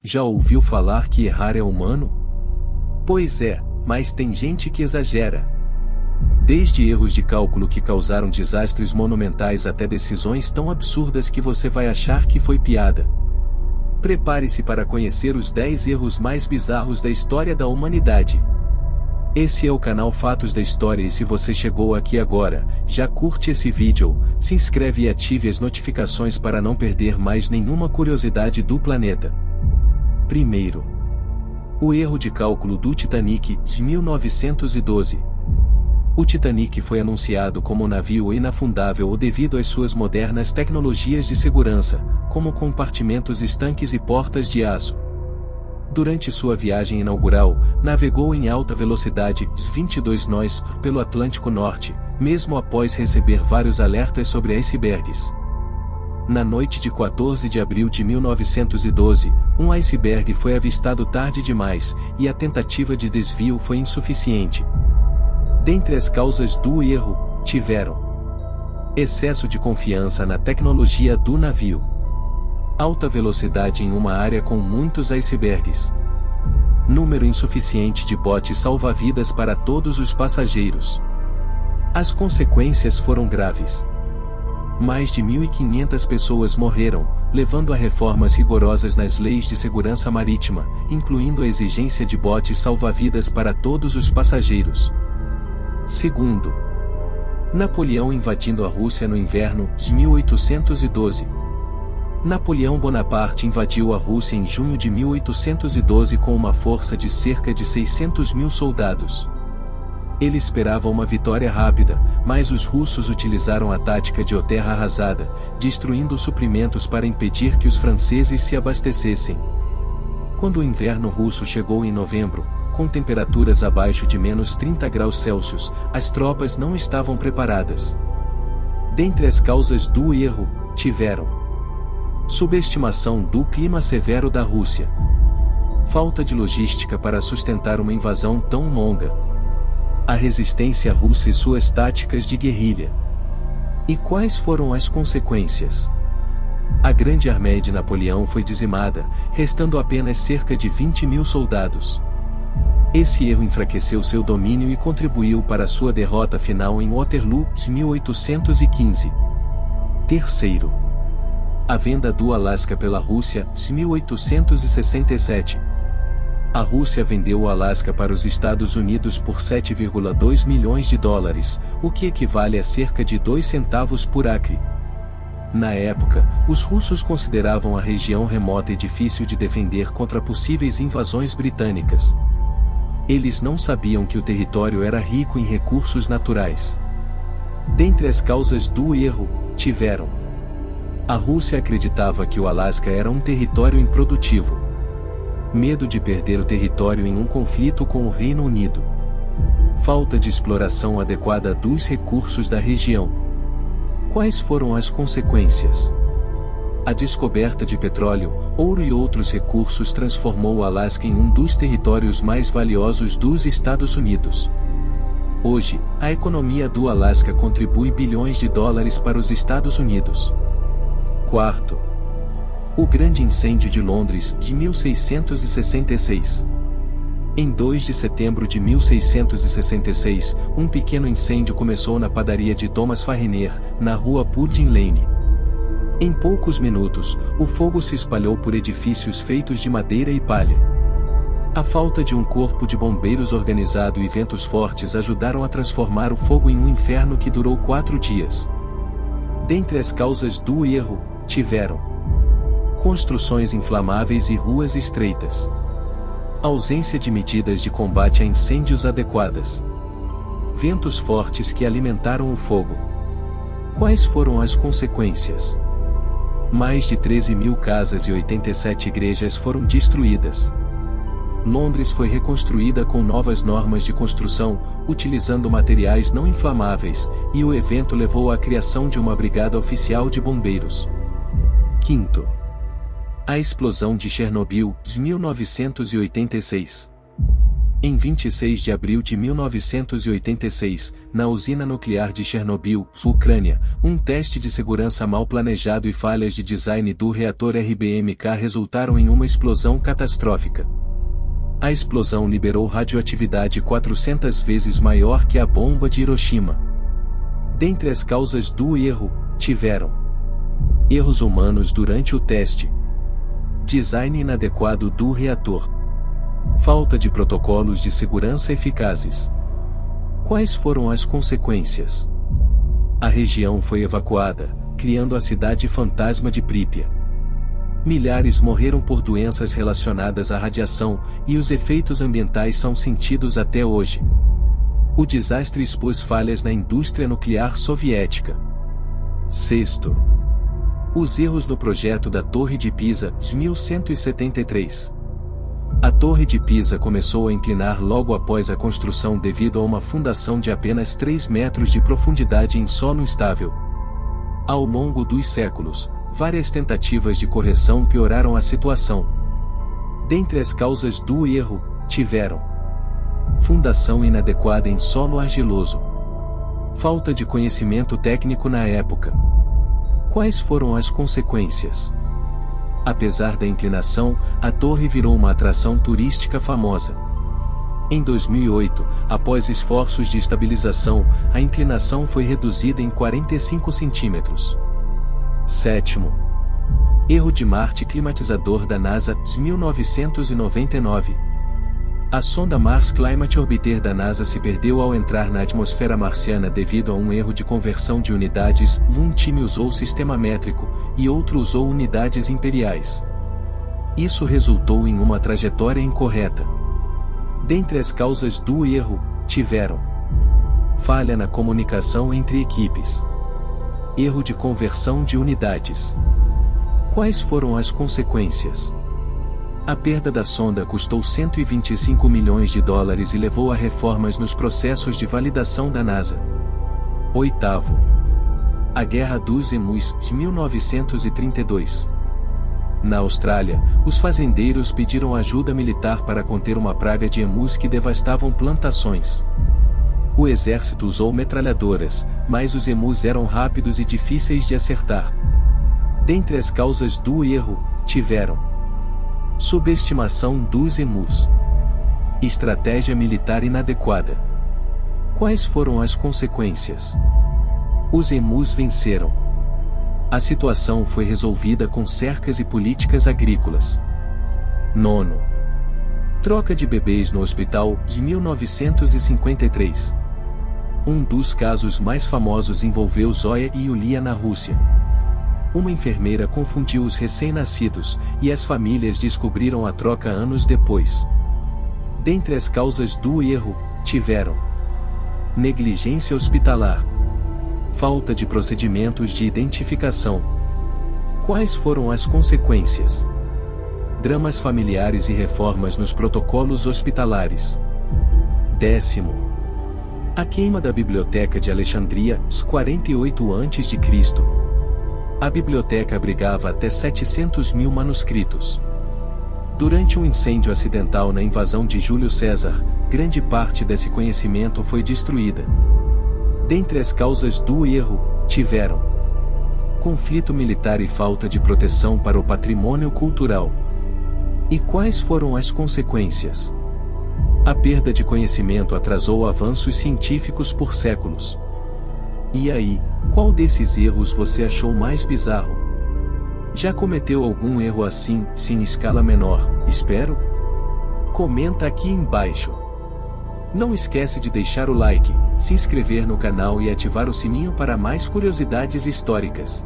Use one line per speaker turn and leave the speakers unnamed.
Já ouviu falar que errar é humano? Pois é, mas tem gente que exagera. Desde erros de cálculo que causaram desastres monumentais até decisões tão absurdas que você vai achar que foi piada. Prepare-se para conhecer os 10 erros mais bizarros da história da humanidade. Esse é o canal Fatos da História e se você chegou aqui agora, já curte esse vídeo, se inscreve e ative as notificações para não perder mais nenhuma curiosidade do planeta. Primeiro, o erro de cálculo do Titanic, de 1912. O Titanic foi anunciado como um navio inafundável devido às suas modernas tecnologias de segurança, como compartimentos estanques e portas de aço. Durante sua viagem inaugural, navegou em alta velocidade, 22 nós, pelo Atlântico Norte, mesmo após receber vários alertas sobre icebergs. Na noite de 14 de abril de 1912, um iceberg foi avistado tarde demais, e a tentativa de desvio foi insuficiente. Dentre as causas do erro, tiveram excesso de confiança na tecnologia do navio, alta velocidade em uma área com muitos icebergs, número insuficiente de botes salva-vidas para todos os passageiros. As consequências foram graves. Mais de 1.500 pessoas morreram, levando a reformas rigorosas nas leis de segurança marítima, incluindo a exigência de botes salva-vidas para todos os passageiros. Segundo, Napoleão invadindo a Rússia no inverno de 1812. Napoleão Bonaparte invadiu a Rússia em junho de 1812 com uma força de cerca de 600.000 soldados. Ele esperava uma vitória rápida, mas os russos utilizaram a tática de terra arrasada, destruindo suprimentos para impedir que os franceses se abastecessem. Quando o inverno russo chegou em novembro, com temperaturas abaixo de menos 30 graus Celsius, as tropas não estavam preparadas. Dentre as causas do erro, tiveram subestimação do clima severo da Rússia, falta de logística para sustentar uma invasão tão longa, a resistência russa e suas táticas de guerrilha. E quais foram as consequências? A grande armée de Napoleão foi dizimada, restando apenas cerca de 20.000 soldados. Esse erro enfraqueceu seu domínio e contribuiu para sua derrota final em Waterloo, de 1815. Terceiro, a venda do Alasca pela Rússia, de 1867. A Rússia vendeu o Alasca para os Estados Unidos por 7,2 milhões de dólares, o que equivale a cerca de 2 centavos por acre. Na época, os russos consideravam a região remota e difícil de defender contra possíveis invasões britânicas. Eles não sabiam que o território era rico em recursos naturais. Dentre as causas do erro, tiveram: a Rússia acreditava que o Alasca era um território improdutivo. Medo de perder o território em um conflito com o Reino Unido. Falta de exploração adequada dos recursos da região. Quais foram as consequências? A descoberta de petróleo, ouro e outros recursos transformou o Alasca em um dos territórios mais valiosos dos Estados Unidos. Hoje, a economia do Alasca contribui bilhões de dólares para os Estados Unidos. Quarto, o Grande Incêndio de Londres, de 1666. Em 2 de setembro de 1666, um pequeno incêndio começou na padaria de Thomas Farriner, na rua Pudding Lane. Em poucos minutos, o fogo se espalhou por edifícios feitos de madeira e palha. A falta de um corpo de bombeiros organizado e ventos fortes ajudaram a transformar o fogo em um inferno que durou 4 dias. Dentre as causas do erro, tiveram construções inflamáveis e ruas estreitas, ausência de medidas de combate a incêndios adequadas, ventos fortes que alimentaram o fogo. Quais foram as consequências? Mais de 13.000 casas e 87 igrejas foram destruídas. Londres foi reconstruída com novas normas de construção, utilizando materiais não inflamáveis, e o evento levou à criação de uma brigada oficial de bombeiros. Quinto, a explosão de Chernobyl, de 1986. Em 26 de abril de 1986, na usina nuclear de Chernobyl, Ucrânia, um teste de segurança mal planejado e falhas de design do reator RBMK resultaram em uma explosão catastrófica. A explosão liberou radioatividade 400 vezes maior que a bomba de Hiroshima. Dentre as causas do erro, tiveram erros humanos durante o teste, design inadequado do reator, falta de protocolos de segurança eficazes. Quais foram as consequências? A região foi evacuada, criando a cidade fantasma de Pripyat. Milhares morreram por doenças relacionadas à radiação, e os efeitos ambientais são sentidos até hoje. O desastre expôs falhas na indústria nuclear soviética. Sexto, os erros no projeto da Torre de Pisa, 1173. A Torre de Pisa começou a inclinar logo após a construção devido a uma fundação de apenas 3 metros de profundidade em solo instável. Ao longo dos séculos, várias tentativas de correção pioraram a situação. Dentre as causas do erro, tiveram fundação inadequada em solo argiloso, falta de conhecimento técnico na época. Quais foram as consequências? Apesar da inclinação, a torre virou uma atração turística famosa. Em 2008, após esforços de estabilização, a inclinação foi reduzida em 45 centímetros. Sétimo, erro de Marte climatizador da NASA, 1999. A sonda Mars Climate Orbiter da NASA se perdeu ao entrar na atmosfera marciana devido a um erro de conversão de unidades. Um time usou sistema métrico, e outro usou unidades imperiais. Isso resultou em uma trajetória incorreta. Dentre as causas do erro, tiveram falha na comunicação entre equipes, erro de conversão de unidades. Quais foram as consequências? A perda da sonda custou 125 milhões de dólares e levou a reformas nos processos de validação da NASA. Oitavo, a Guerra dos Emus, de 1932. Na Austrália, os fazendeiros pediram ajuda militar para conter uma praga de emus que devastavam plantações. O exército usou metralhadoras, mas os emus eram rápidos e difíceis de acertar. Dentre as causas do erro, tiveram subestimação dos emus, estratégia militar inadequada. Quais foram as consequências? Os emus venceram. A situação foi resolvida com cercas e políticas agrícolas. Nono, troca de bebês no hospital, de 1953. Um dos casos mais famosos envolveu Zoya e Yulia na Rússia. Uma enfermeira confundiu os recém-nascidos, e as famílias descobriram a troca anos depois. Dentre as causas do erro, tiveram negligência hospitalar, falta de procedimentos de identificação. Quais foram as consequências? Dramas familiares e reformas nos protocolos hospitalares. Décimo, a queima da Biblioteca de Alexandria, 48 a.C. A biblioteca abrigava até 700 mil manuscritos. Durante um incêndio acidental na invasão de Júlio César, grande parte desse conhecimento foi destruída. Dentre as causas do erro, tiveram conflito militar e falta de proteção para o patrimônio cultural. E quais foram as consequências? A perda de conhecimento atrasou avanços científicos por séculos. E aí, qual desses erros você achou mais bizarro? Já cometeu algum erro assim, em escala menor, espero? Comenta aqui embaixo. Não esquece de deixar o like, se inscrever no canal e ativar o sininho para mais curiosidades históricas.